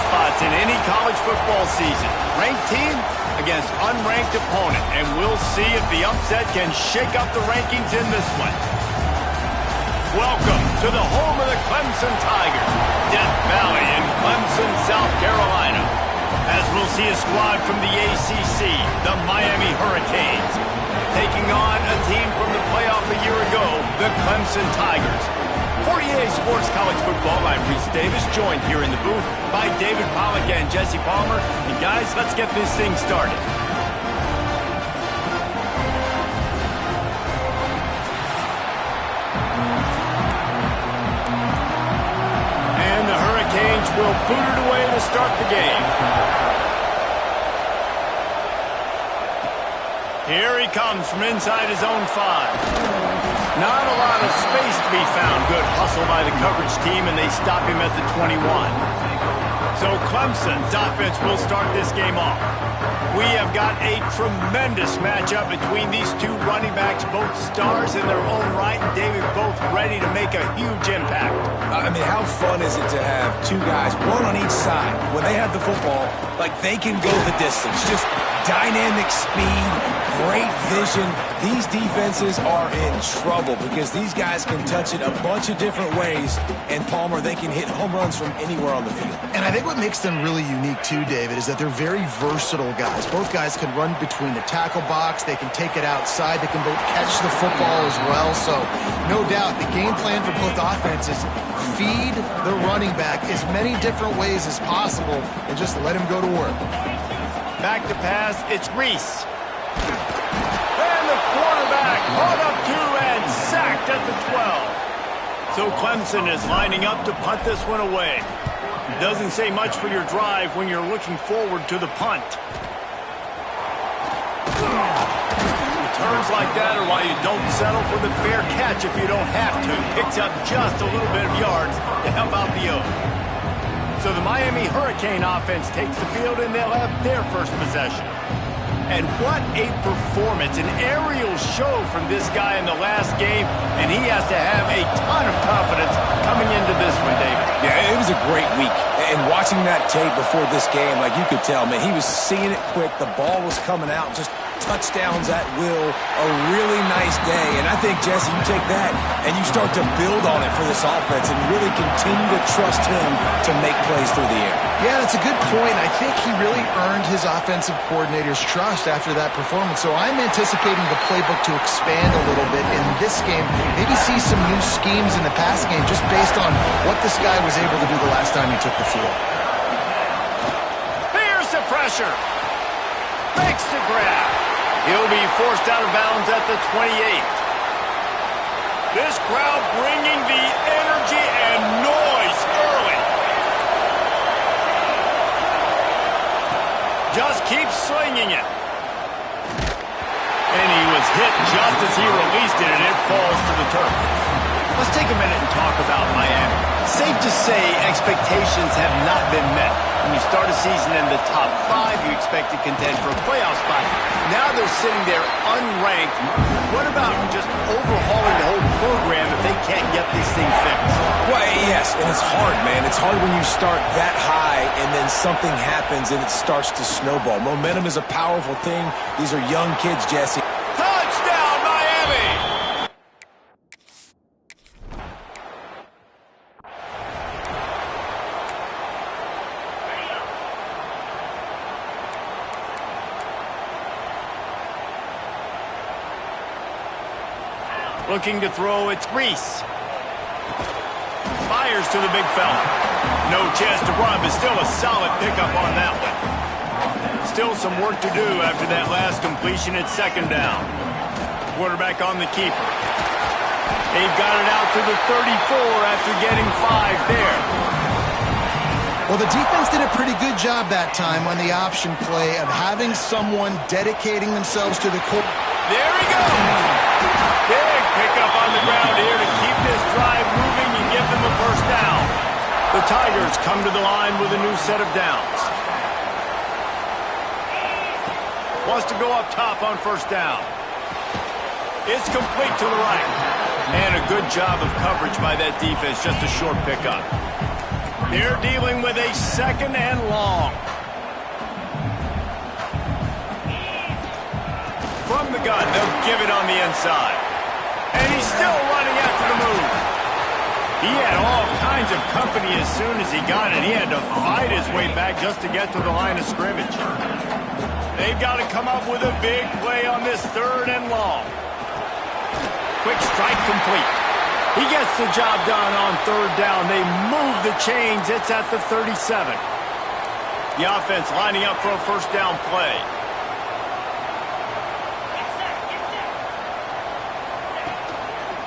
spots in any college football season. Ranked team against unranked opponent, and we'll see if the upset can shake up the rankings in this one. Welcome to the home of the Clemson Tigers, Death Valley in Clemson, South Carolina. As we'll see a squad from the ACC, the Miami Hurricanes, taking on a team from the playoff a year ago, the Clemson Tigers. For EA Sports College Football, I'm Reese Davis, joined here in the booth by David Pollack and Jesse Palmer. And guys, let's get this thing started. And the Hurricanes will boot it away to start the game. Here he comes from inside his own 5. Not a lot of space to be found. Good hustle by the coverage team, and they stop him at the 21. So Clemson's offense will start this game off. We have got a tremendous matchup between these two running backs, both stars in their own right, and David, both ready to make a huge impact. I mean, how fun is it to have two guys, one on each side, when they have the football, like they can go the distance. Just dynamic speed, great vision. These defenses are in trouble because these guys can touch it a bunch of different ways, and Palmer, they can hit home runs from anywhere on the field. And I think what makes them really unique too, David, is that they're very versatile guys. Both guys can run between the tackle box, they can take it outside, they can both catch the football as well. So no doubt the game plan for both offenses, feed the running back as many different ways as possible and just let him go to work. Back to pass, it's Reese. And the quarterback caught up to and sacked at the 12. So Clemson is lining up to punt this one away. Doesn't say much for your drive when you're looking forward to the punt. Returns like that are why you don't settle for the fair catch if you don't have to. Picks up just a little bit of yards to help out the O. So the Miami Hurricane offense takes the field, and they'll have their first possession. And what a performance, an aerial show from this guy in the last game, and he has to have a ton of confidence coming into this one, David. Yeah, it was a great week. And watching that tape before this game, like you could tell, man, he was seeing it quick. The ball was coming out, just touchdowns at will. A really nice day. And I think, Jesse, you take that and you start to build on it for this offense and really continue to trust him to make plays through the air. Yeah, that's a good point. I think he really earned his offensive coordinator's trust after that performance. So I'm anticipating the playbook to expand a little bit in this game. Maybe see some new schemes in the pass game just based on what this guy was able to do the last time he took the field. Here's the pressure. Makes the grab. He'll be forced out of bounds at the 28. This crowd bringing the energy and noise early. Just keep slinging it. And he was hit just as he released it, and it falls to the turf. Let's take a minute and talk about Miami. Safe to say expectations have not been met. When you start a season in the top 5, you expect to contend for a playoff spot. Now they're sitting there unranked. What about just overhauling the whole program if they can't get this thing fixed? Well, yes, and it's hard, man. It's hard when you start that high and then something happens and it starts to snowball. Momentum is a powerful thing. These are young kids, Jesse. Touchdown, Miami! Looking to throw, it's Reese. Fires to the big fella. No chance to run, but still a solid pickup on that one. Still some work to do after that last completion at second down. Quarterback on the keeper. They've got it out to the 34 after getting 5 there. Well, the defense did a pretty good job that time on the option play of having someone dedicating themselves to the core. There he goes. Big pickup on the ground here to keep this drive moving and give them a first down. The Tigers come to the line with a new set of downs. Wants to go up top on first down. It's complete to the right. And a good job of coverage by that defense, just a short pickup. They're dealing with a 2nd and long. From the gun, they'll give it on the inside. And he's still running after the move. He had all kinds of company as soon as he got it. He had to fight his way back just to get to the line of scrimmage. They've got to come up with a big play on this 3rd and long. Quick strike complete. He gets the job done on 3rd down. They move the chains. It's at the 37. The offense lining up for a 1st down play.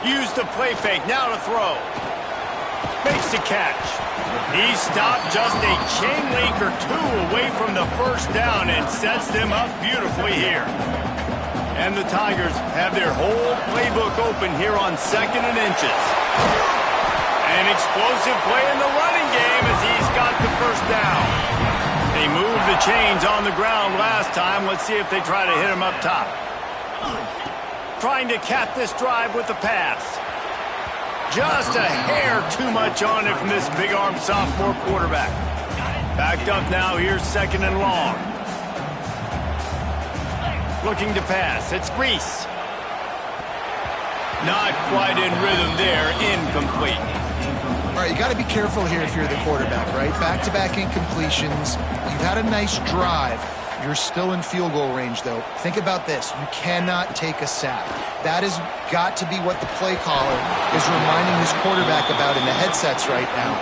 Use the play fake. Now to throw. Makes the catch. He stopped just a chain link or 2 away from the 1st down and sets them up beautifully here. And the Tigers have their whole playbook open here on 2nd and inches. An explosive play in the running game as he's got the 1st down. They moved the chains on the ground last time. Let's see if they try to hit him up top. Trying to cap this drive with the pass. Just a hair too much on it from this big-armed sophomore quarterback. Backed up now, here's 2nd and long. Looking to pass, it's Reese. Not quite in rhythm there, incomplete. All right, you got to be careful here if you're the quarterback, right? Back-to-back incompletions. You've had a nice drive. You're still in field goal range, though. Think about this. You cannot take a sack. That has got to be what the play caller is reminding his quarterback about in the headsets right now.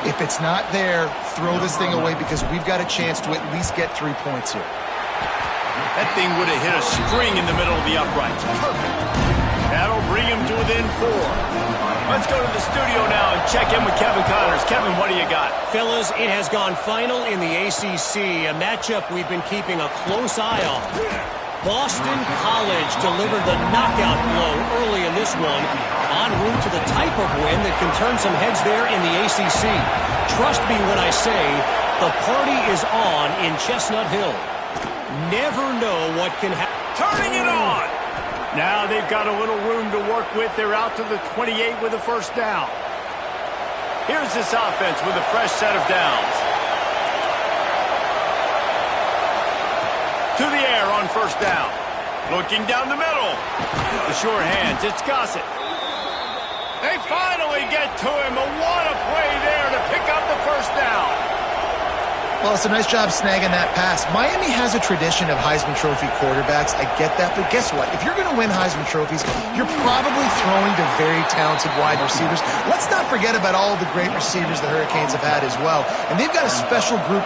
If it's not there, throw this thing away because we've got a chance to at least get 3 points here. That thing would have hit a string in the middle of the uprights. Perfect. That'll bring him to within 4. Let's go to the studio now and check in with Kevin Connors. Kevin, what do you got? Fellas, it has gone final in the ACC, a matchup we've been keeping a close eye on. Boston College delivered the knockout blow early in this one, en route to the type of win that can turn some heads there in the ACC. Trust me when I say the party is on in Chestnut Hill. Never know what can happen. Turning it on! Now they've got a little room to work with. They're out to the 28 with a 1st down. Here's this offense with a fresh set of downs. To the air on 1st down. Looking down the middle. The sure hands, it's Gossett. They finally get to him. What a play there to pick up the 1st down. Well, it's a nice job snagging that pass. Miami has a tradition of Heisman Trophy quarterbacks. I get that, but guess what? If you're going to win Heisman Trophies, you're probably throwing to very talented wide receivers. Let's not forget about all the great receivers the Hurricanes have had as well. And they've got a special group.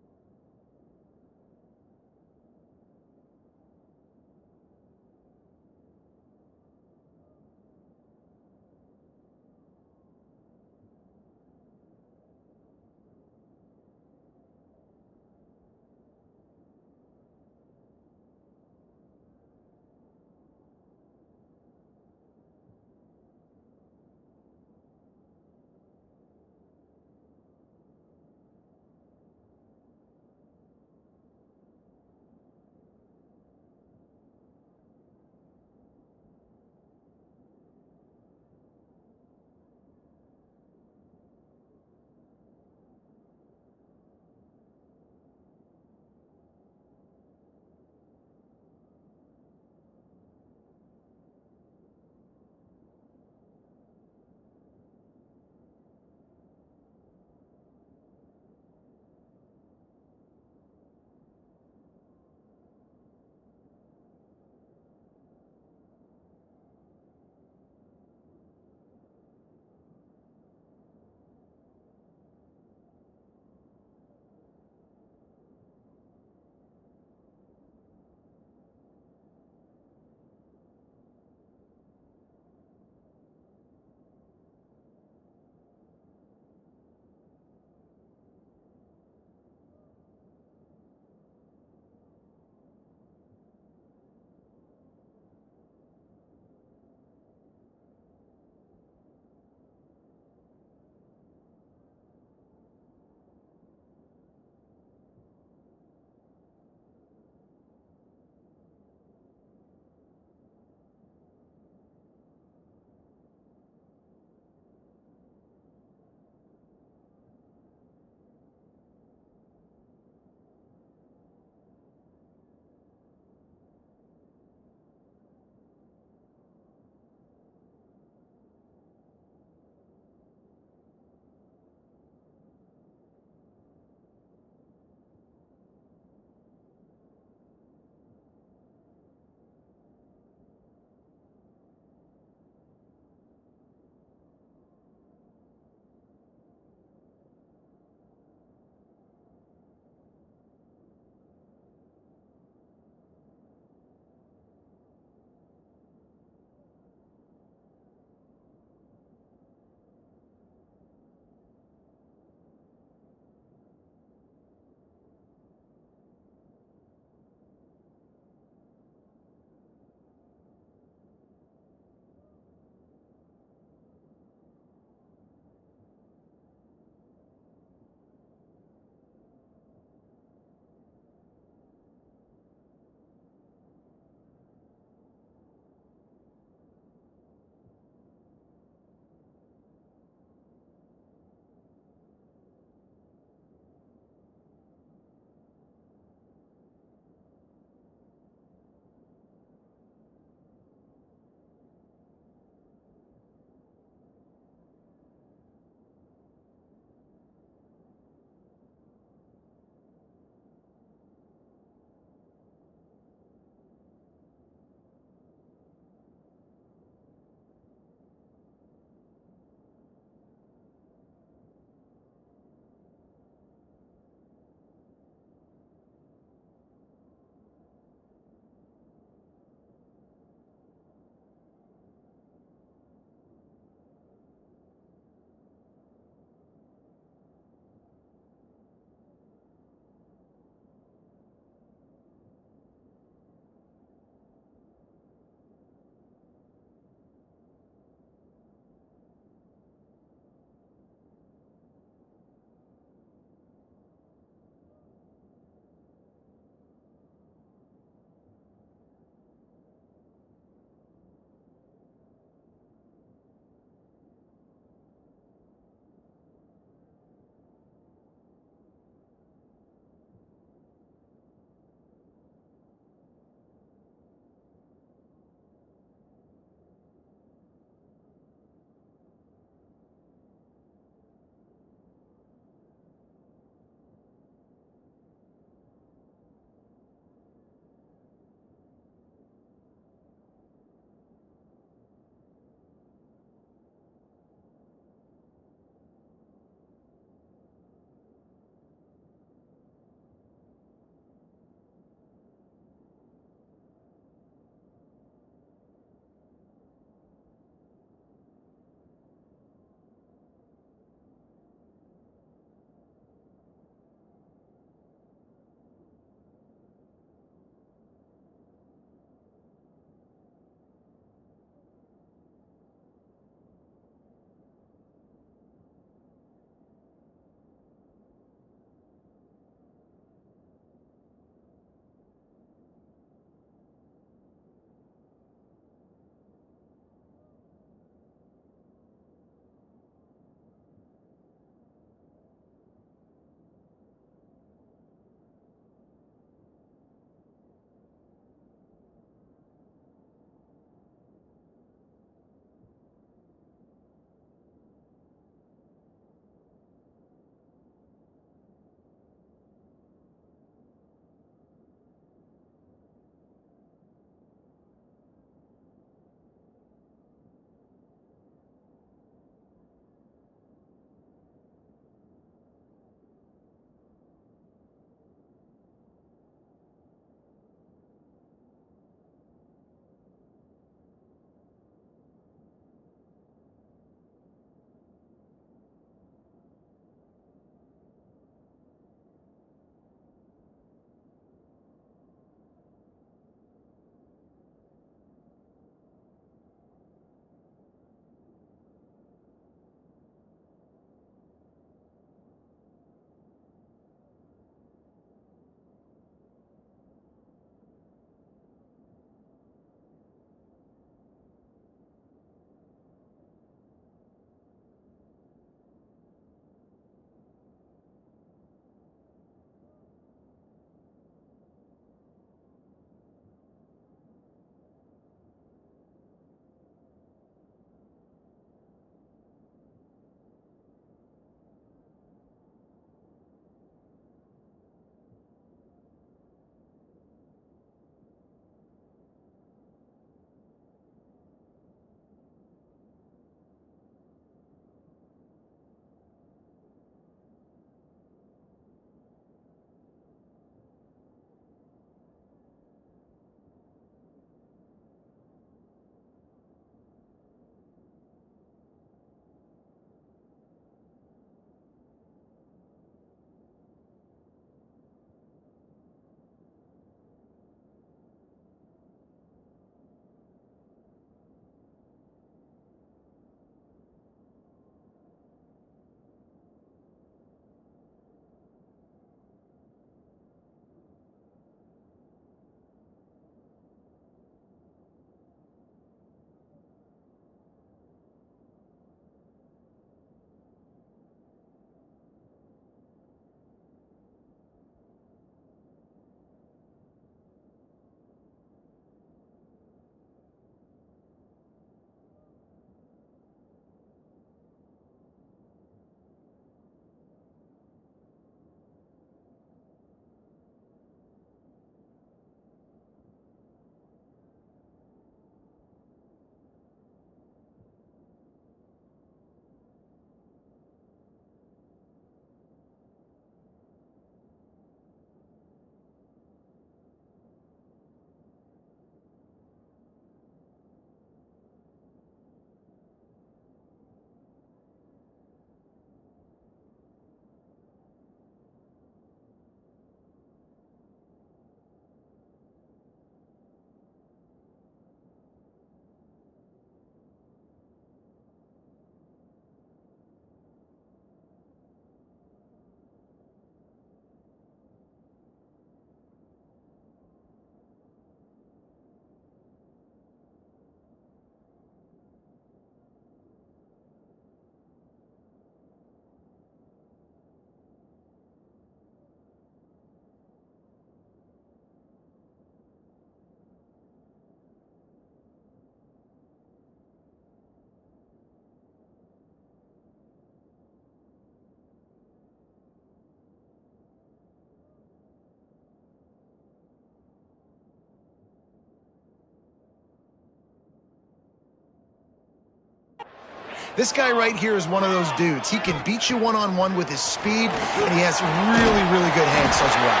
This guy right here is one of those dudes. He can beat you one-on-one with his speed, and he has really, really good hands as well.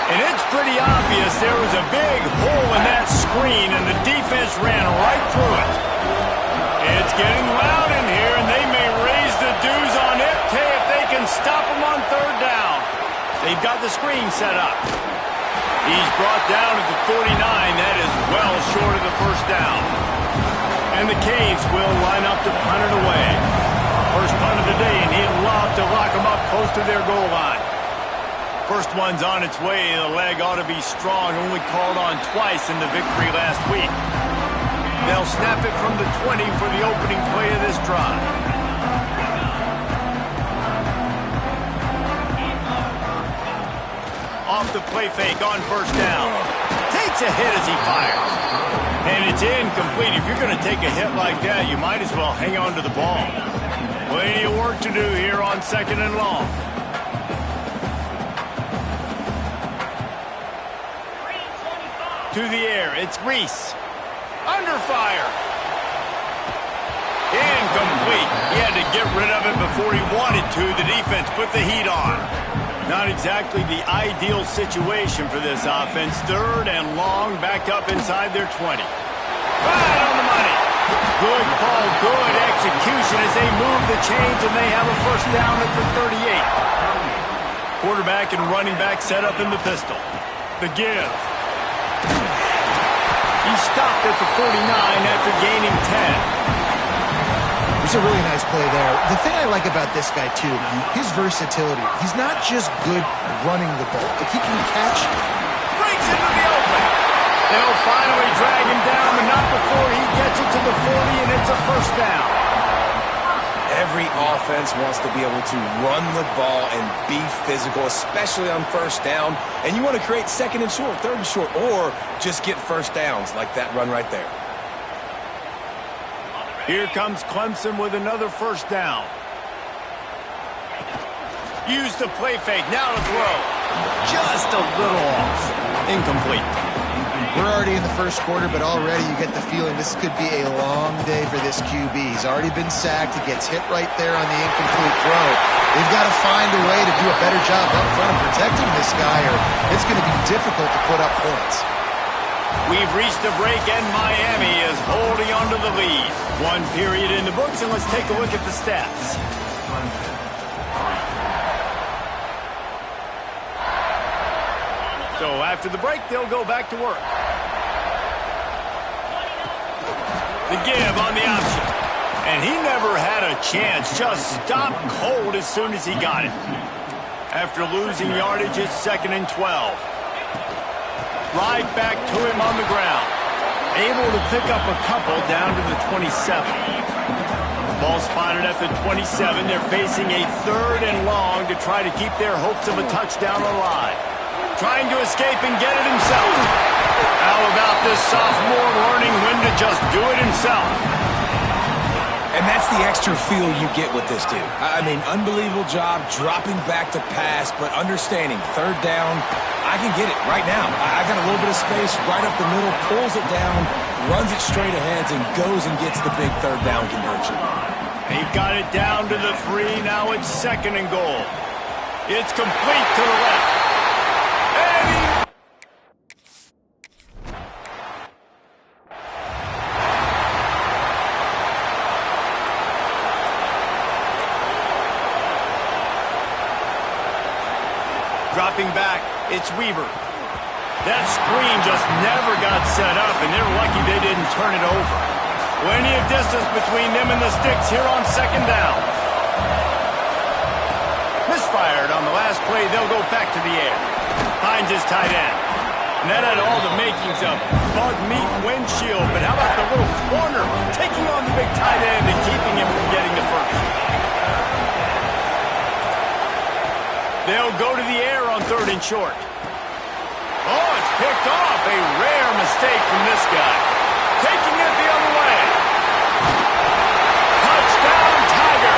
And it's pretty obvious there was a big hole in that screen, and the defense ran right through it. It's getting loud in here, and they may raise the dues on Ncaa if they can stop him on third down. They've got the screen set up. He's brought down at the 49. That is well short of the first down. And the Canes will line up to punt it away. First punt of the day, and he'd love to lock them up close to their goal line. First one's on its way. The leg ought to be strong. Only called on twice in the victory last week. They'll snap it from the 20 for the opening play of this drive. Off the play fake on first down. Takes a hit as he fires. And it's incomplete. If you're going to take a hit like that, you might as well hang on to the ball. Plenty of work to do here on second and long. To the air, it's Reese. Under fire. Incomplete. He had to get rid of it before he wanted to. The defense put the heat on. Not exactly the ideal situation for this offense. Third and long, back up inside their 20. Right on the money. Good call, good execution as they move the chains, and they have a first down at the 38. Quarterback and running back set up in the pistol. The give. He stopped at the 49 after gaining 10. It's a really nice play there. The thing I like about this guy, too, his versatility. He's not just good running the ball. If he can catch... Breaks into the open. They'll finally drag him down, but not before he gets it to the 40, and it's a first down. Every offense wants to be able to run the ball and be physical, especially on first down. And you want to create second and short, third and short, or just get first downs like that run right there. Here comes Clemson with another first down. Use the play fake, now to throw. Just a little off. Incomplete. We're already in the first quarter, but already you get the feeling this could be a long day for this QB. He's already been sacked. He gets hit right there on the incomplete throw. They've got to find a way to do a better job up front of protecting this guy, or it's going to be difficult to put up points. We've reached the break, and Miami is holding on to the lead. One period in the books, and let's take a look at the stats. So after the break, they'll go back to work. The give on the option. And he never had a chance. Just stopped cold as soon as he got it. After losing yardage, it's 2nd and 12. Right back to him on the ground. Able to pick up a couple down to the 27. Ball spotted at the 27. They're facing a 3rd and long to try to keep their hopes of a touchdown alive. Trying to escape and get it himself. How about this sophomore learning when to just do it himself? And that's the extra feel you get with this dude. I mean, unbelievable job dropping back to pass, but understanding third down, I can get it right now. I got a little bit of space right up the middle, pulls it down, runs it straight ahead, and goes and gets the big third down conversion. They've got it down to the 3. Now it's 2nd and goal. It's complete to the left. And he... Dropping back, it's Weaver. That screen just never got set up, and they're lucky they didn't turn it over. Plenty of distance between them and the sticks here on 2nd down. Misfired on the last play. They'll go back to the air. Finds his tight end. And that had all the makings of bug meat windshield, but how about the little corner taking on the big tight end and keeping him from getting the first? They'll go to the air on 3rd and short. Oh, it's picked off. A rare mistake from this guy. Taking it the other way. Touchdown, Tiger.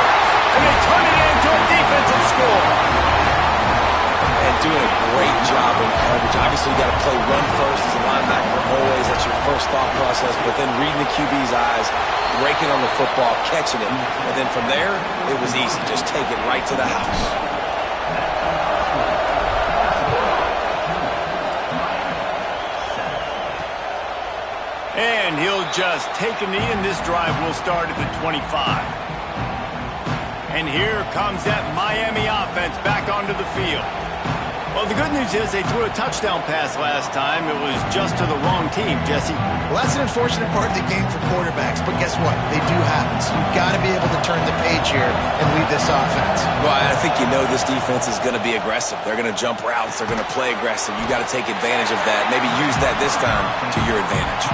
And they turn it into a defensive score. And doing a great job in coverage. Obviously, you got to play run first as a linebacker always. That's your first thought process. But then reading the QB's eyes, breaking on the football, catching it. And then from there, it was easy. Just take it right to the house. And he'll just take a knee, and this drive will start at the 25. And here comes that Miami offense back onto the field. Well, the good news is they threw a touchdown pass last time. It was just to the wrong team, Jesse. Well, that's an unfortunate part of the game for quarterbacks, but guess what? They do happen. So you've got to be able to turn the page here and lead this offense. Well, I think you know this defense is going to be aggressive. They're going to jump routes. They're going to play aggressive. You got to take advantage of that. Maybe use that this time to your advantage.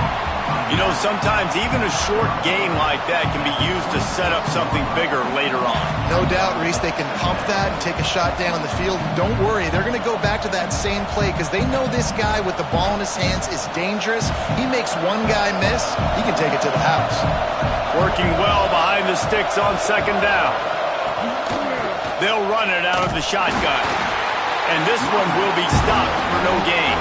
You know, sometimes even a short gain like that can be used to set up something bigger later on. No doubt, Reese, they can pump that and take a shot down the field. And don't worry, they're going to go back to that same play because they know this guy with the ball in his hands is dangerous. He makes one guy miss, he can take it to the house. Working well behind the sticks on second down. They'll run it out of the shotgun. And this one will be stopped for no gain.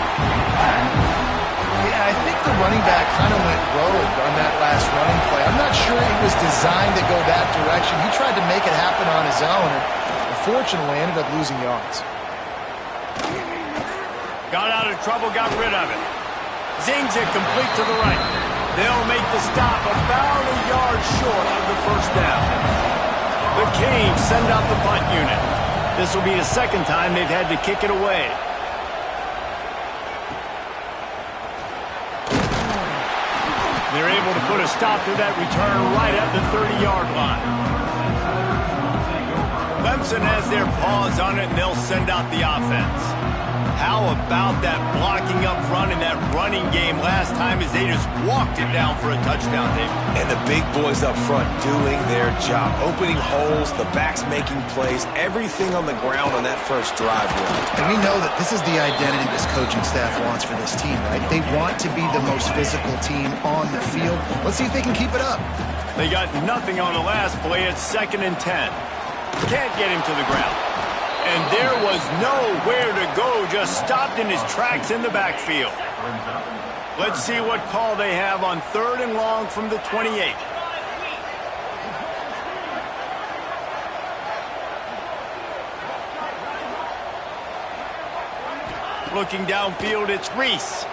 Yeah, I think the running back kind of went rogue on that last running play. I'm not sure it was designed to go that direction. He tried to make it happen on his own, and unfortunately ended up losing yards. Got out of trouble, got rid of it. Zings it complete to the right. They'll make the stop about a yard short of the first down. The Canes send out the punt unit. This will be the second time they've had to kick it away. They're able to put a stop to that return right at the 30-yard line. Clemson has their paws on it, and they'll send out the offense. How about that blocking up front and that running game last time as they just walked it down for a touchdown, David? And the big boys up front doing their job. Opening holes, the backs making plays, everything on the ground on that first drive. And we know that this is the identity this coaching staff wants for this team, right? They want to be the most physical team on the field. Let's see if they can keep it up. They got nothing on the last play. It's 2nd and 10. Can't get him to the ground. And there was nowhere to go, just stopped in his tracks in the backfield. Let's see what call they have on 3rd and long from the 28. Looking downfield, it's Reese.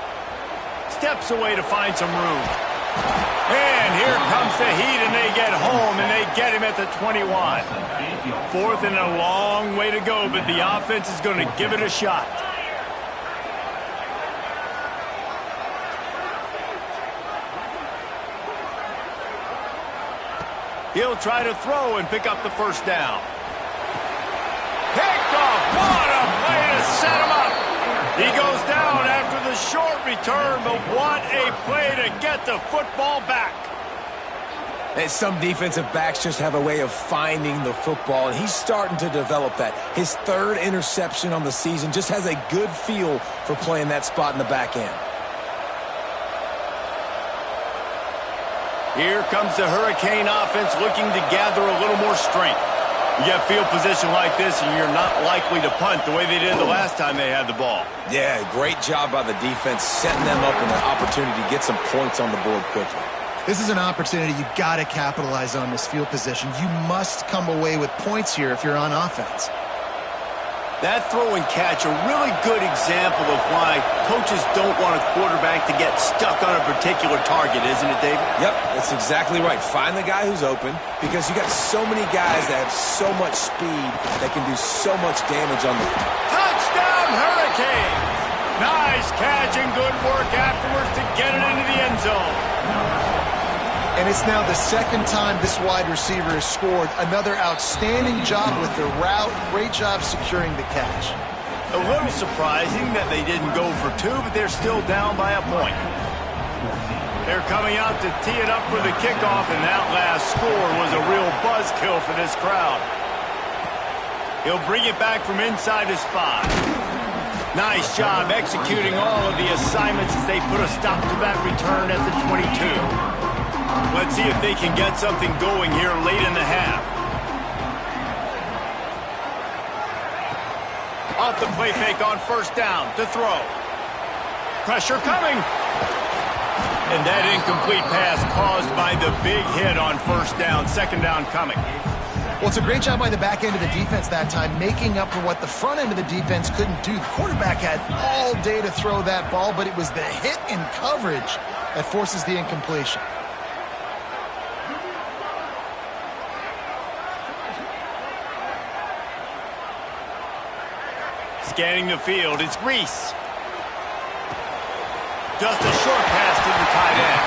Steps away to find some room. And here comes the heat, and they get home, and they get him at the 21. 4th and a long way to go, but the offense is going to give it a shot. He'll try to throw and pick up the first down. Picked off. What a play to set him up. He goes down after the short return, but what a play to get the football back. And some defensive backs just have a way of finding the football, and he's starting to develop that. His 3rd interception on the season, just has a good feel for playing that spot in the back end. Here comes the Hurricane offense looking to gather a little more strength. You get field position like this, and you're not likely to punt the way they did the last time they had the ball. Yeah, great job by the defense, setting them up in an opportunity to get some points on the board quickly. This is an opportunity you've got to capitalize on this field position. You must come away with points here if you're on offense. That throw and catch, a really good example of why coaches don't want a quarterback to get stuck on a particular target, isn't it, David? Yep, that's exactly right. Find the guy who's open, because you got so many guys that have so much speed that can do so much damage on the field. Touchdown, Hurricanes! Nice catch and good work afterwards to get it into the end zone. And it's now the 2nd time this wide receiver has scored. Another outstanding job with the route. Great job securing the catch. A little surprising that they didn't go for 2, but they're still down by a point. They're coming out to tee it up for the kickoff, and that last score was a real buzzkill for this crowd. He'll bring it back from inside his 5. Nice job executing all of the assignments as they put a stop to that return at the 22. Let's see if they can get something going here late in the half. A off the play fake on first down to throw. Pressure coming. And that incomplete pass caused by the big hit on first down. Second down coming. Well, it's a great job by the back end of the defense that time, making up for what the front end of the defense couldn't do. The quarterback had all day to throw that ball, but it was the hit in coverage that forces the incompletion. Scanning the field, it's Reese. Just a short pass to the tight end.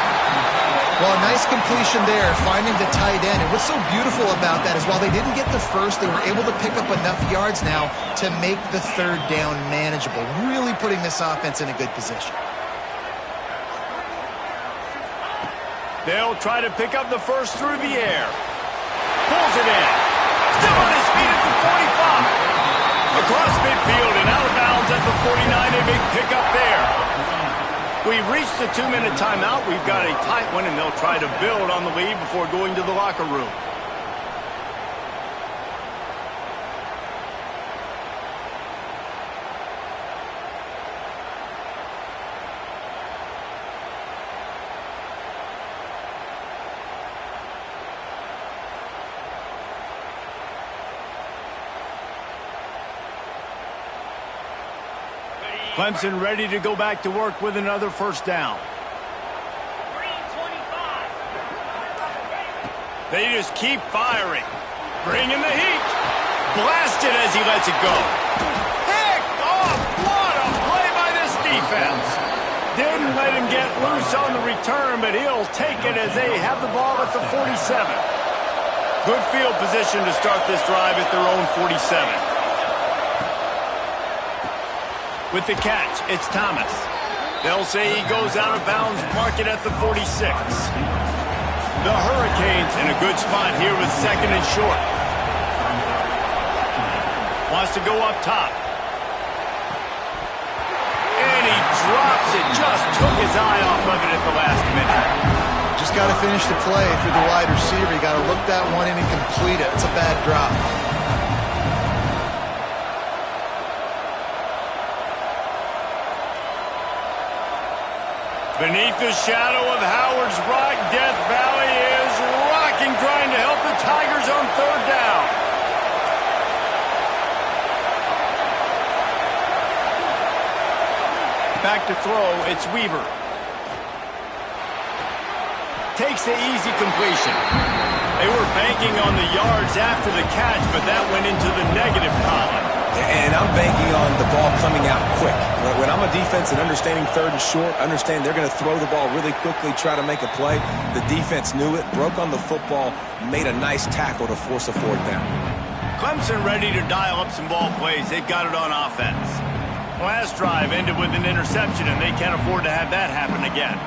Well, a nice completion there, finding the tight end. And what's so beautiful about that is while they didn't get the first, they were able to pick up enough yards now to make the third down manageable, really putting this offense in a good position. They'll try to pick up the first through the air. Pulls it in. Still on his feet at the 45. Across midfield and out of bounds at the 49. A big pickup there. We've reached the 2-minute timeout. We've got a tight one, and they'll try to build on the lead before going to the locker room. Clemson ready to go back to work with another first down. They just keep firing. Bringing the heat. Blasted as he lets it go. Picked off. What a play by this defense. Didn't let him get loose on the return, but he'll take it as they have the ball at the 47. Good field position to start this drive at their own 47. With the catch, it's Thomas. They'll say he goes out of bounds, mark it at the 46. The Hurricanes in a good spot here with second and short. Wants to go up top. And he drops it. Just took his eye off of it at the last minute. Just got to finish the play for the wide receiver. You got to look that one in and complete it. It's a bad drop. Beneath the shadow of Howard's Rock, Death Valley is rocking, trying to help the Tigers on third down. Back to throw, it's Weaver. Takes the easy completion. They were banking on the yards after the catch, but that went into the negative column. And I'm banking on the ball coming out quick. When I'm a defense and understanding third and short, understand they're going to throw the ball really quickly, try to make a play. The defense knew it, broke on the football, made a nice tackle to force a fourth down. Clemson ready to dial up some ball plays. They've got it on offense. Last drive ended with an interception, and they can't afford to have that happen again.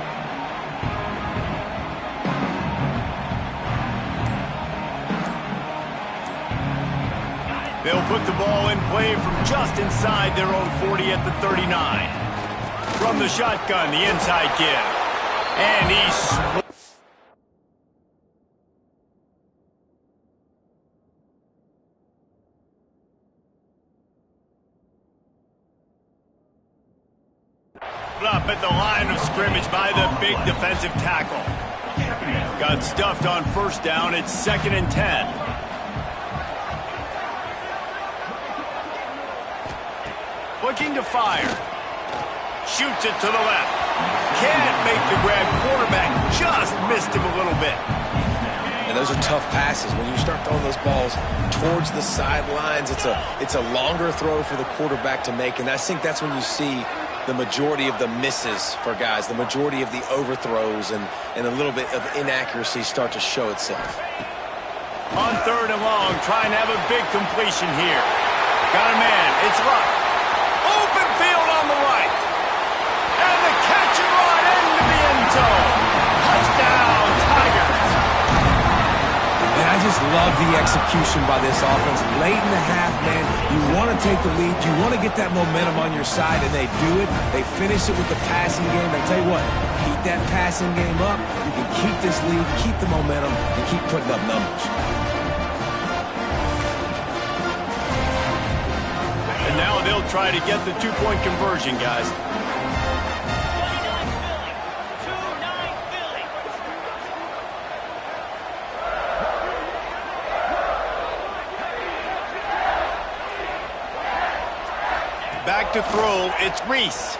They'll put the ball in play from just inside their own 40 at the 39. From the shotgun, the inside give. And he's... up at the line of scrimmage by the big defensive tackle. Got stuffed on first down. It's 2nd and 10. Looking to fire. Shoots it to the left. Can't make the grab. Quarterback just missed him a little bit. And those are tough passes. When you start throwing those balls towards the sidelines, it's a longer throw for the quarterback to make. And I think that's when you see the majority of the misses for guys, the majority of the overthrows and a little bit of inaccuracy start to show itself. On third and long, trying to have a big completion here. Got a man. It's Luck. Open field on the right. And the catch and run into the end zone. Touchdown, Tigers. And I just love the execution by this offense. Late in the half, man, you want to take the lead. You want to get that momentum on your side, and they do it. They finish it with the passing game. I tell you what, keep that passing game up. You can keep this lead, keep the momentum, and keep putting up numbers. And now they'll they'll try to get the two-point conversion, guys. Back to throw, it's Reese.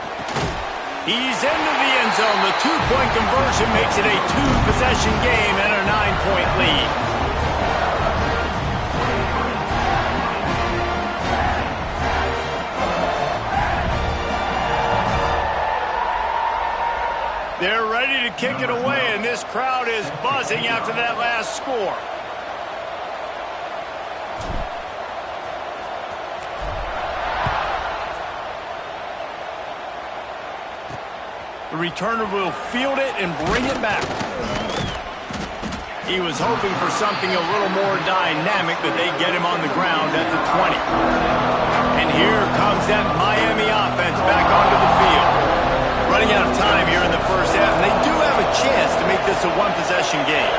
He's into the end zone. The two-point conversion makes it a two-possession game and a 9-point lead. They're ready to kick it away, and this crowd is buzzing after that last score. The returner will field it and bring it back. He was hoping for something a little more dynamic, but they get him on the ground at the 20. And here comes that Miami offense back onto the field. Running out of time here in the first half, and they do have a chance to make this a one-possession game.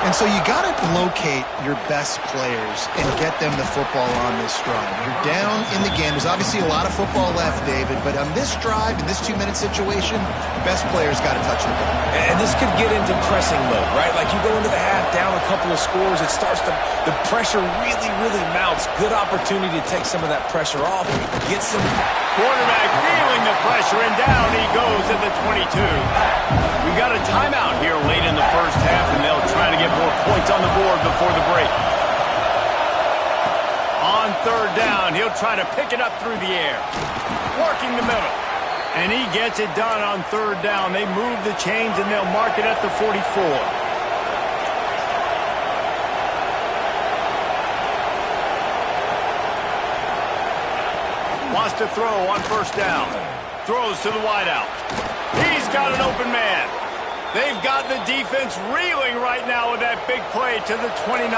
And so you got to locate your best players and get them the football on this drive. You're down in the game. There's obviously a lot of football left, David, but on this drive, in this 2-minute situation, best players got to touch the ball. And this could get into pressing mode, right? Like you go into the half down a couple of scores, it starts to, the pressure really, really mounts. Good opportunity to take some of that pressure off, get some. Quarterback feeling the pressure, and down he goes at the 22. We've got a timeout here late in the first half, and they'll try to get more points on the board before the break. On third down, he'll try to pick it up through the air. Working the middle. And he gets it done on third down. They move the chains, and they'll mark it at the 44. Wants to throw on first down. Throws to the wideout. He's got an open man. They've got the defense reeling right now with that big play to the 29.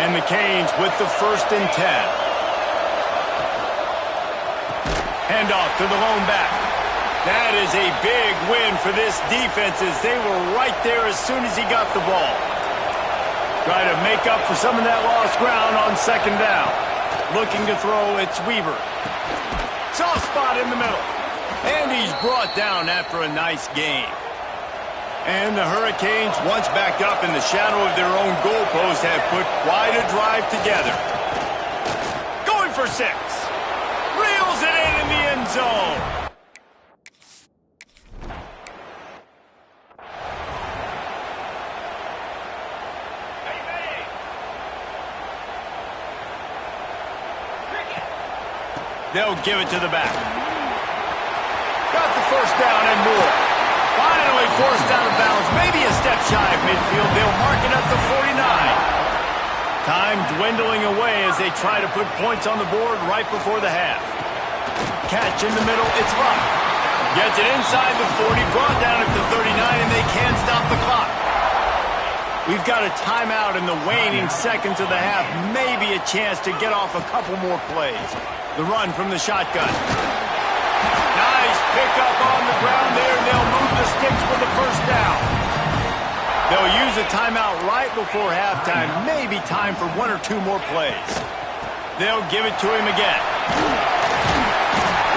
And the Canes with the 1st and 10. Handoff to the lone back. That is a big win for this defense as they were right there as soon as he got the ball. Try to make up for some of that lost ground on second down. Looking to throw, it's Weaver. Soft spot in the middle. And he's brought down after a nice game. And the Hurricanes, once back up in the shadow of their own goalpost, have put quite a drive together. Going for 6. Reels it in the end zone. They'll give it to the back. Got the first down and more. Finally forced out of bounds. Maybe a step shy of midfield. They'll mark it at the 49. Time dwindling away as they try to put points on the board right before the half. Catch in the middle. It's Luck. Gets it inside the 40. Brought down at the 39, and they can't stop the clock. We've got a timeout in the waning seconds of the half. Maybe a chance to get off a couple more plays. The run from the shotgun. Nice pickup on the ground there, and they'll move the sticks for the first down. They'll use a timeout right before halftime. Maybe time for 1 or 2 more plays. They'll give it to him again.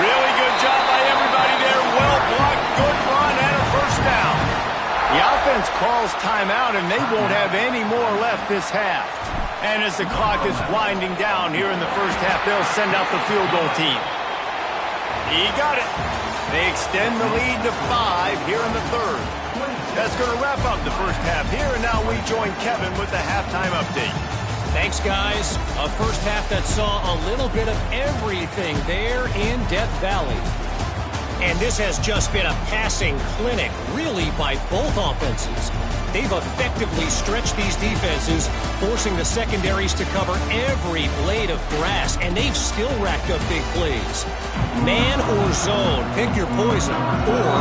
Really good job by everybody there. Well blocked, good run, and a first down. The offense calls timeout, and they won't have any more left this half. And as the clock is winding down here in the first half, they'll send out the field goal team. He got it. They extend the lead to 5 here in the third. That's going to wrap up the first half here, and now we join Kevin with the halftime update. Thanks, guys. A first half that saw a little bit of everything there in Death Valley. And this has just been a passing clinic, really, by both offenses. They've effectively stretched these defenses, forcing the secondaries to cover every blade of grass, and they've still racked up big plays. Man or zone, pick your poison, or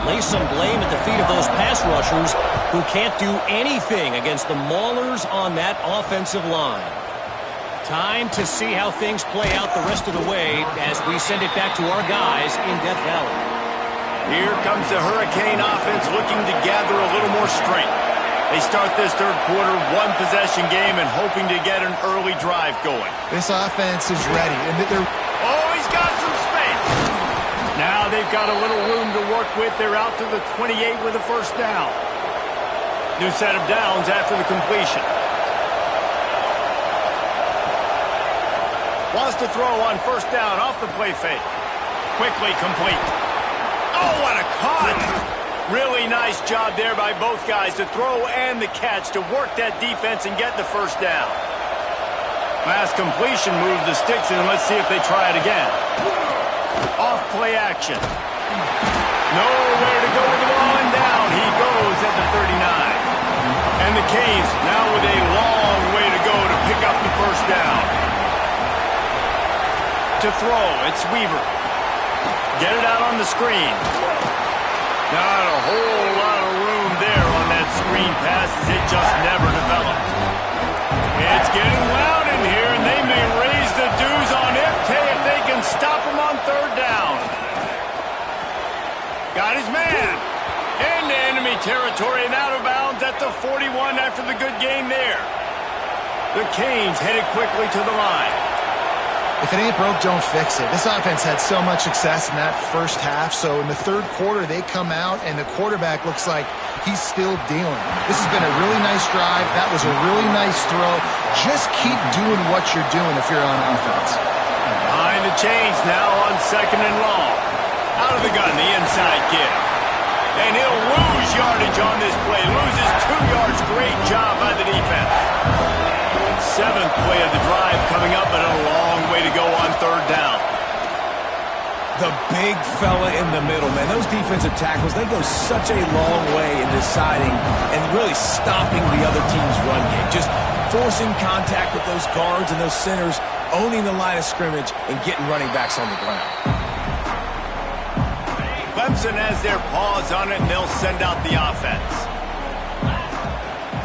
lay some blame at the feet of those pass rushers who can't do anything against the maulers on that offensive line. Time to see how things play out the rest of the way as we send it back to our guys in Death Valley. Here comes the Hurricane offense looking to gather a little more strength. They start this third quarter one-possession game and hoping to get an early drive going. This offense is ready, and they're Oh, he's got some space. Now they've got a little room to work with. They're out to the 28 with a first down. New set of downs after the completion. Wants to throw on first down off the play fake. Quickly complete. Oh, what a cut! Really nice job there by both guys to throw and the catch to work that defense and get the first down. Last completion moved the sticks in. Let's see if they try it again. Off play action. Nowhere to go with the ball and down. He goes at the 39. And the Canes now with a long way to go to pick up the first down. To throw, it's Weaver. Get it out on the screen. Not a whole lot of room there on that screen pass as it just never developed. It's getting loud in here, and they may raise the dues on Ncaa if they can stop him on third down. Got his man. Into enemy territory and out of bounds at the 41 after the good game there. The Canes headed quickly to the line. If it ain't broke, don't fix it. This offense had so much success in that first half, so in the third quarter, they come out, and the quarterback looks like he's still dealing. This has been a really nice drive. That was a really nice throw. Just keep doing what you're doing if you're on offense. Behind the chains now on second and long. Out of the gun, the inside give. And he'll lose yardage on this play. Loses 2 yards. Great job by the defense. Seventh play of the drive coming up, but a long way to go on third down. The big fella in the middle, man. Those defensive tackles, they go such a long way in deciding and really stopping the other team's run game. Just forcing contact with those guards and those centers, owning the line of scrimmage, and getting running backs on the ground. Clemson has their paws on it, and they'll send out the offense.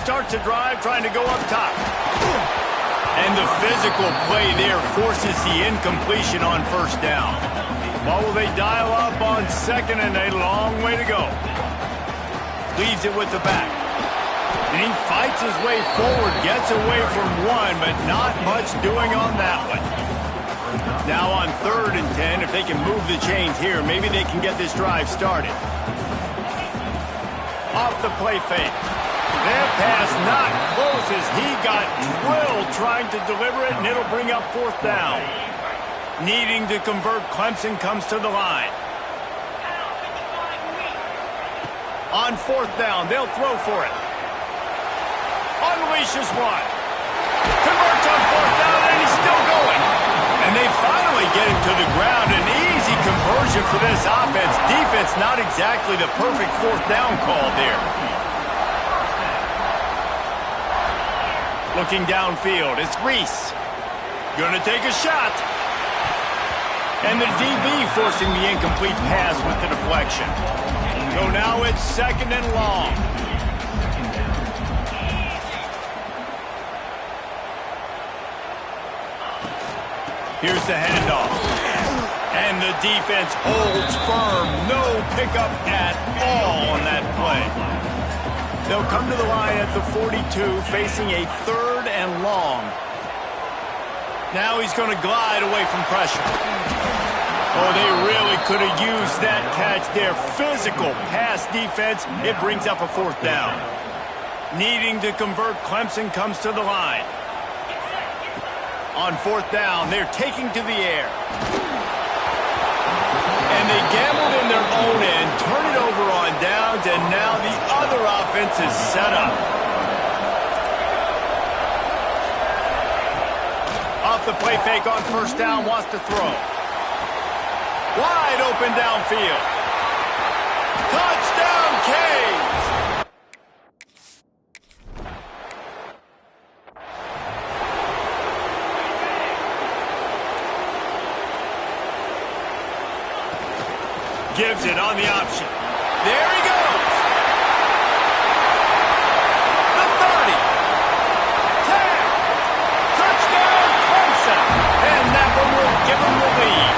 Starts a drive trying to go up top. And the physical play there forces the incompletion on first down. What will they dial up on second, and a long way to go. Leaves it with the back. And he fights his way forward, gets away from one, but not much doing on that one. Now on 3rd and 10, if they can move the chains here, maybe they can get this drive started. Off the play fake. That pass not close as he got drilled trying to deliver it, and it'll bring up 4th down. Needing to convert, Clemson comes to the line. On 4th down, they'll throw for it. Unleashes one. Converts on 4th down, and he's still going. And they finally get him to the ground. An easy conversion for this offense. Defense not exactly the perfect 4th down call there. Looking downfield, it's Reese. Gonna take a shot. And the DB forcing the incomplete pass with the deflection. So now it's 2nd and long. Here's the handoff. And the defense holds firm. No pickup at all on that play. They'll come to the line at the 42, facing a 3rd and long. Now he's going to glide away from pressure. Oh, they really could have used that catch there. Physical pass defense. It brings up a 4th down. Needing to convert, Clemson comes to the line. On 4th down, they're taking to the air. And they gambled in their own end, turn it over on downs, and now the other offense is set up. Off the play fake on first down, wants to throw. Wide open downfield. Touchdown, Canes! Gives it on the option. There he goes. The 30. 10. Touchdown, Clemson. And that one will give him the lead.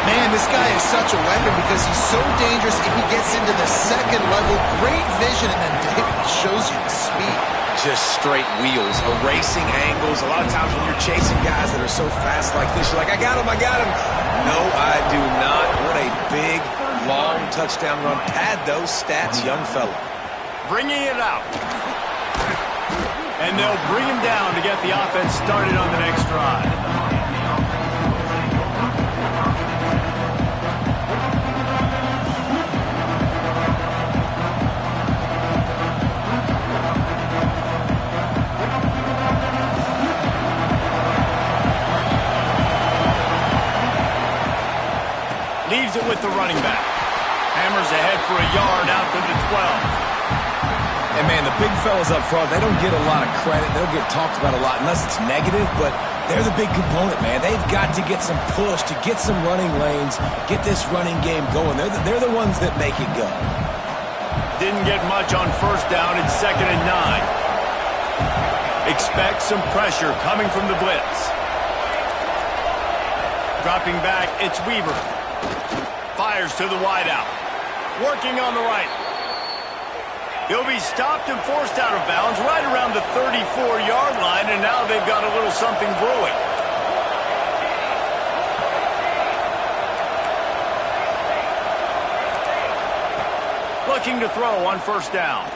Man, this guy is such a weapon because he's so dangerous if he gets into the second level. Great vision, and then David shows you the speed. just straight wheels, erasing angles. A lot of times when you're chasing guys that are so fast like this, you're like, I got him, I got him. No, I do not. What a big, long touchdown run. Pad those stats, young fella. Bringing it out. And they'll bring him down to get the offense started on the next drive. Leaves it with the running back. Hammers ahead for a yard out to the 12. And, man, the big fellas up front, they don't get a lot of credit. They don't get talked about a lot unless it's negative, but they're the big component, man. They've got to get some push, to get some running lanes, get this running game going. They're the ones that make it go. Didn't get much on first down. It's 2nd and 9. Expect some pressure coming from the blitz. Dropping back, it's Weaver. Fires to the wideout. Working on the right. He'll be stopped and forced out of bounds right around the 34-yard line, and now they've got a little something brewing. Looking to throw on first down.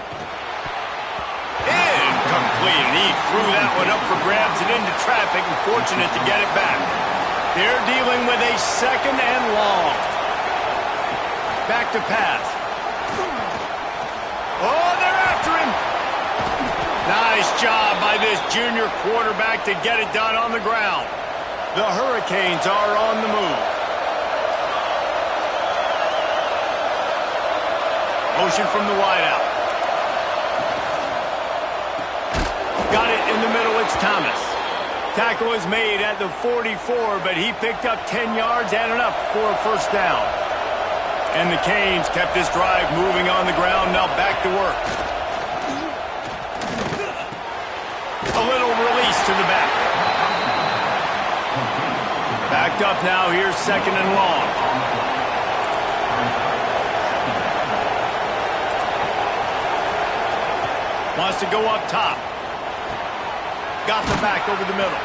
Incomplete. He threw that one up for grabs and into traffic, and fortunate to get it back. They're dealing with a 2nd and long. Back to pass. Oh, they're after him. Nice job by this junior quarterback to get it done on the ground. The Hurricanes are on the move. Motion from the wideout. Got it in the middle. It's Thomas. Tackle is made at the 44, but he picked up 10 yards and enough for a first down. And the Canes kept this drive moving on the ground. Now back to work. A little release to the back. Backed up now. Here's 2nd and long. Wants to go up top. Got the back over the middle.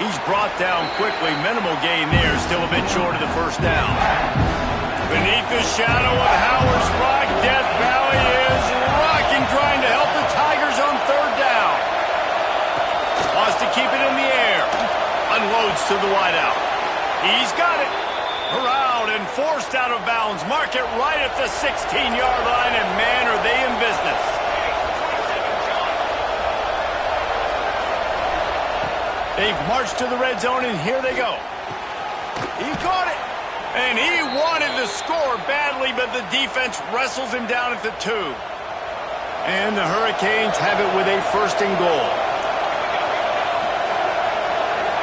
He's brought down quickly. Minimal gain there. Still a bit short of the first down. Beneath the shadow of Howard's Rock, Death Valley is rocking, trying to help the Tigers on 3rd down. Wants to keep it in the air. Unloads to the wideout. He's got it. Corralled and forced out of bounds. Mark it right at the 16-yard line, and man, are they in business. They've marched to the red zone, and here they go. He caught it. And he wanted to score badly, but the defense wrestles him down at the 2. And the Hurricanes have it with a 1st and goal.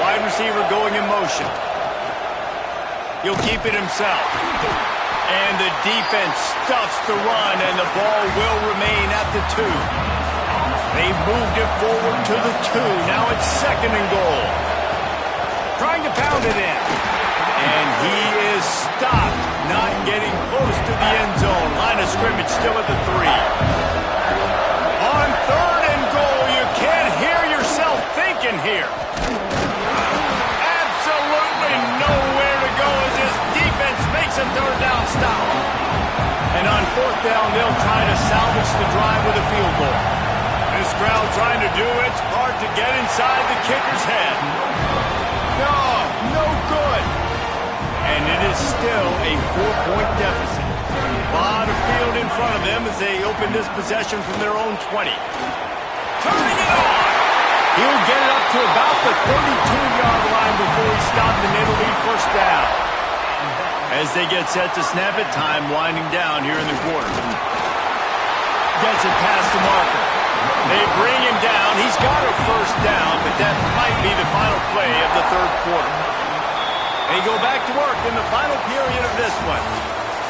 Wide receiver going in motion. He'll keep it himself. And the defense stuffs the run, and the ball will remain at the 2. They've moved it forward to the 2. Now it's 2nd and goal. Trying to pound it in. And he is stopped, not getting close to the end zone. Line of scrimmage still at the 3. On 3rd and goal, you can't hear yourself thinking here. Absolutely nowhere to go as this defense makes a 3rd down stop. And on 4th down, they'll try to salvage the drive with a field goal. This crowd trying to do its part to get inside the kicker's head. No good. And it is still a 4-point deficit. A lot of field in front of them as they open this possession from their own 20. Turning it on. He'll get it up to about the 32-yard line before he stopped, and it'll be 1st down. As they get set to snap it, time winding down here in the quarter. Gets it past the marker. They bring him down. He's got a 1st down, but that might be the final play of the 3rd quarter. They go back to work in the final period of this one.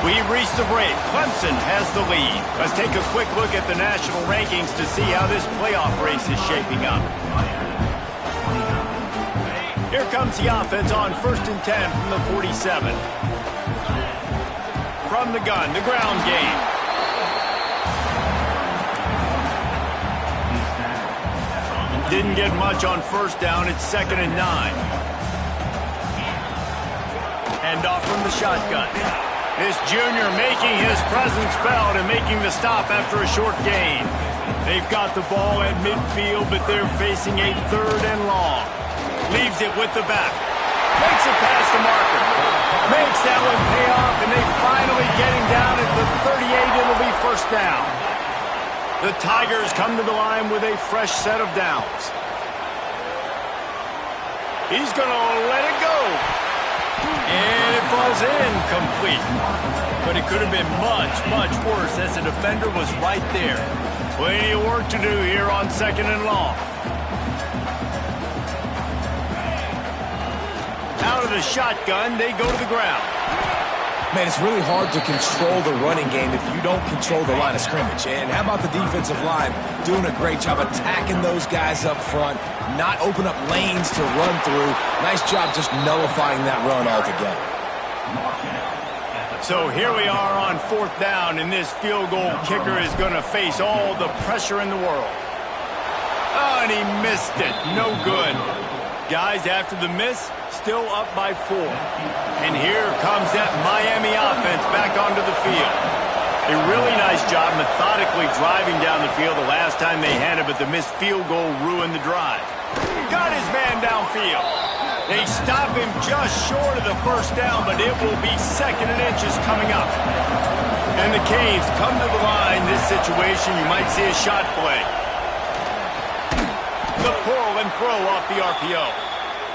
We've reached the break. Clemson has the lead. Let's take a quick look at the national rankings to see how this playoff race is shaping up. Here comes the offense on 1st and 10 from the 47. From the gun, the ground game. Didn't get much on first down. It's 2nd and 9. Hand off from the shotgun. This junior making his presence felt and making the stop after a short gain. They've got the ball at midfield, but they're facing a 3rd and long. Leaves it with the back. Makes it past the marker. Makes that one pay off, and they finally getting down at the 38. It'll be first down. The Tigers come to the line with a fresh set of downs. He's going to let it go. And it falls incomplete. But it could have been much, much worse as the defender was right there. Plenty of work to do here on 2nd and long. Out of the shotgun, they go to the ground. Man, it's really hard to control the running game if you don't control the line of scrimmage. And how about the defensive line doing a great job attacking those guys up front, not open up lanes to run through. Nice job just nullifying that run altogether. So here we are on 4th down, and this field goal kicker is going to face all the pressure in the world. Oh, and he missed it. No good. Guys, after the miss, still up by 4. And here comes that Miami offense back onto the field. A really nice job methodically driving down the field the last time they had it, but the missed field goal ruined the drive. Got his man downfield. They stop him just short of the first down, but it will be 2nd and inches coming up. And the Canes come to the line. This situation, you might see a shot play. The pull and throw off the RPO.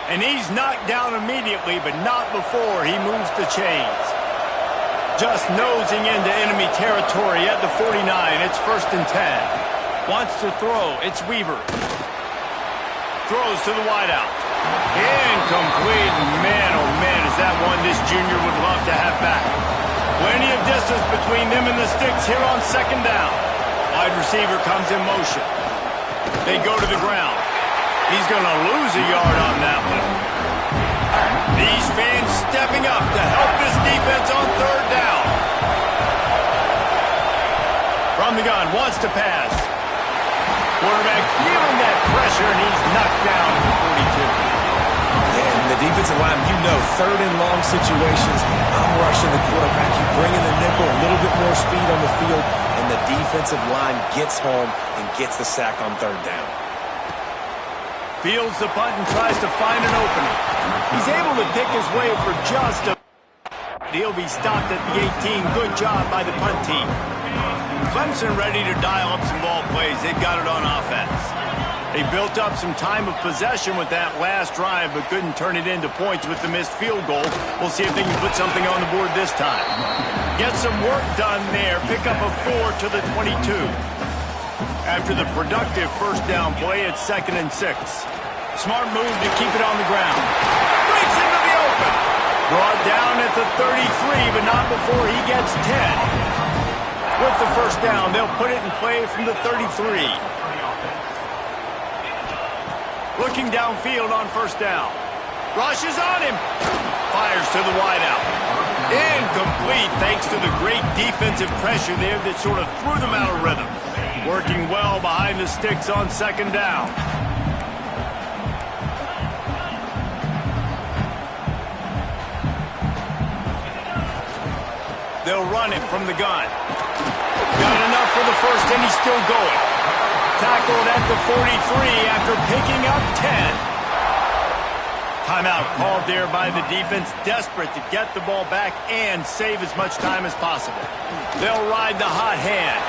And he's knocked down immediately, but not before he moves the chains. Just nosing into enemy territory at the 49. It's 1st and 10. Wants to throw. It's Weaver. Throws to the wideout. Incomplete. Man, oh man, is that one this junior would love to have back. Plenty of distance between them and the sticks here on 2nd down. Wide receiver comes in motion. They go to the ground. He's going to lose a yard on that one. These fans stepping up to help this defense on 3rd down. From the gun, wants to pass. Quarterback feeling that pressure, and he's knocked down to 42. And the defensive line, you know, 3rd and long situations, I'm rushing the quarterback. You bring in the nickel, a little bit more speed on the field, and the defensive line gets home and gets the sack on 3rd down. Fields the punt and tries to find an opening. He's able to pick his way for just a... He'll be stopped at the 18. Good job by the punt team. Clemson ready to dial up some ball plays. They've got it on offense. They built up some time of possession with that last drive, but couldn't turn it into points with the missed field goal. We'll see if they can put something on the board this time. Get some work done there. Pick up a 4 to the 22. After the productive first down play, it's 2nd and 6. Smart move to keep it on the ground. Breaks into the open. Brought down at the 33, but not before he gets 10. With the first down, they'll put it in play from the 33. Looking downfield on first down. Rushes on him. Fires to the wideout. Incomplete thanks to the great defensive pressure there that sort of threw them out of rhythm. Working well behind the sticks on 2nd down. They'll run it from the gun. Got enough for the first, and he's still going. Tackled at the 43 after picking up 10. Timeout called there by the defense, desperate to get the ball back and save as much time as possible. They'll ride the hot hand.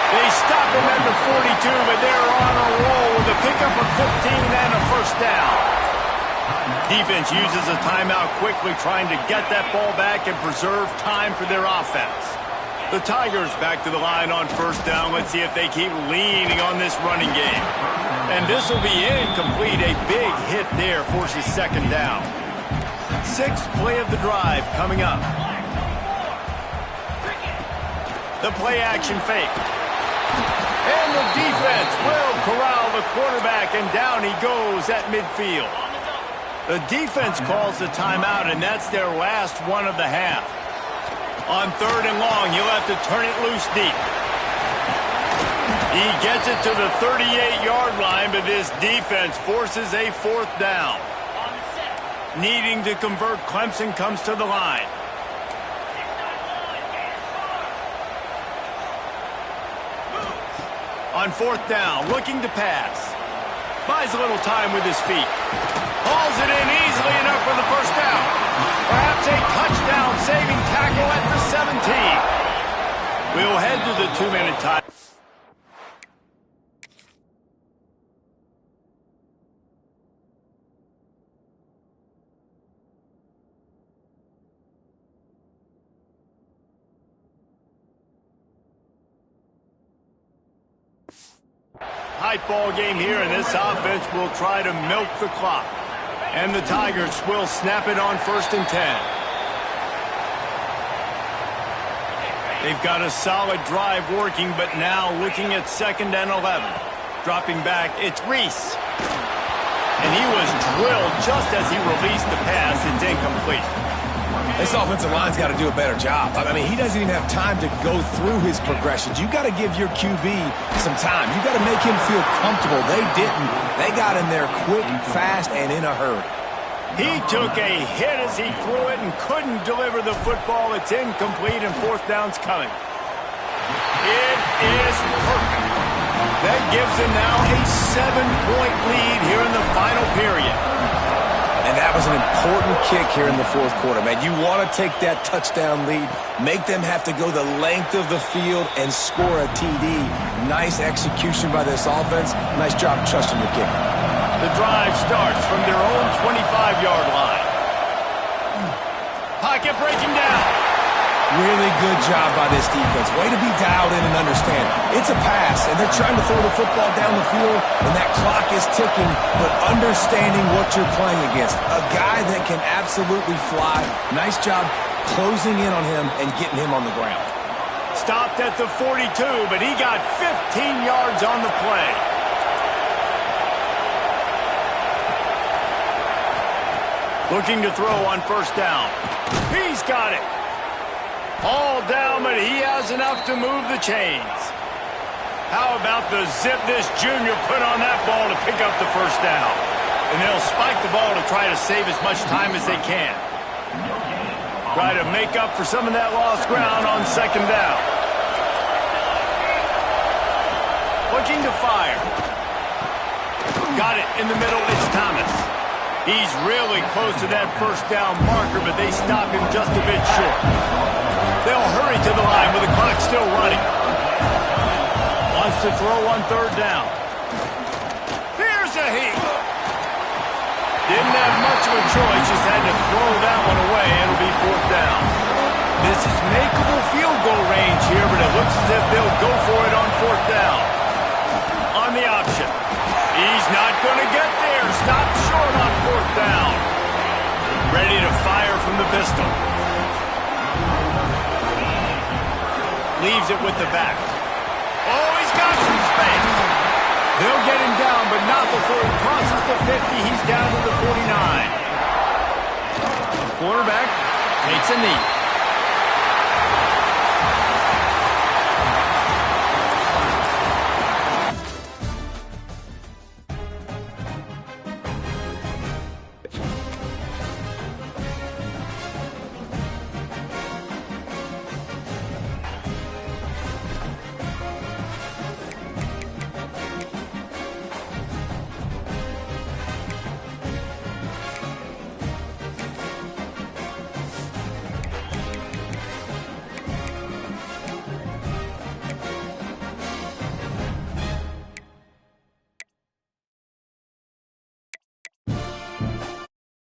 They stop him at the 42, but they're on a roll with a pickup of 15 and a first down. Defense uses a timeout quickly, trying to get that ball back and preserve time for their offense. The Tigers back to the line on first down. Let's see if they keep leaning on this running game. And this will be incomplete. A big hit there forces 2nd down. 6th play of the drive coming up. The play action fake. And the defense will corral the quarterback, and down he goes at midfield. The defense calls the timeout, and that's their last one of the half. On 3rd and long, you'll have to turn it loose deep. He gets it to the 38-yard line, but this defense forces a 4th down. Needing to convert, Clemson comes to the line. On 4th down, looking to pass. Buys a little time with his feet. Hauls it in easily enough for the 1st down. Perhaps a touchdown-saving tackle at the 17. We'll head to the 2-minute time. Tight ball game here, and this offense will try to milk the clock. And the Tigers will snap it on 1st and 10. They've got a solid drive working, but now looking at 2nd and 11. Dropping back, it's Reese. And he was drilled just as he released the pass. It's incomplete. This offensive line's got to do a better job. I mean, he doesn't even have time to go through his progressions. You got to give your QB some time. You got to make him feel comfortable. They didn't. They got in there quick, fast, and in a hurry. He took a hit as he threw it and couldn't deliver the football. It's incomplete, and 4th down's coming. It is perfect. That gives him now a 7-point lead here in the final period. And that was an important kick here in the 4th quarter, man. You want to take that touchdown lead, make them have to go the length of the field and score a TD. Nice execution by this offense. Nice job trusting the kicker. The drive starts from their own 25-yard line. Pocket breaking down. Really good job by this defense. Way to be dialed in and understand. It's a pass, and they're trying to throw the football down the field, and that clock is ticking, but understanding what you're playing against. A guy that can absolutely fly. Nice job closing in on him and getting him on the ground. Stopped at the 42, but he got 15 yards on the play. Looking to throw on 1st down. He's got it. All down, but he has enough to move the chains. How about the zip this junior put on that ball to pick up the 1st down? And they'll spike the ball to try to save as much time as they can. Try to make up for some of that lost ground on 2nd down. Looking to fire. Got it in the middle, it's Thomas. He's really close to that 1st down marker, but they stop him just a bit short. They'll hurry to the line with the clock still running. Wants to throw on 3rd down. Here's a heat. Didn't have much of a choice, just had to throw that one away. It'll be 4th down. This is makeable field goal range here, but it looks as if they'll go for it on 4th down. On the option. He's not going to get there. Stopped short on 4th down. Ready to fire from the pistol. Leaves it with the back. Oh, he's got some space. They'll get him down, but not before he crosses the 50. He's down to the 49. Quarterback takes a knee.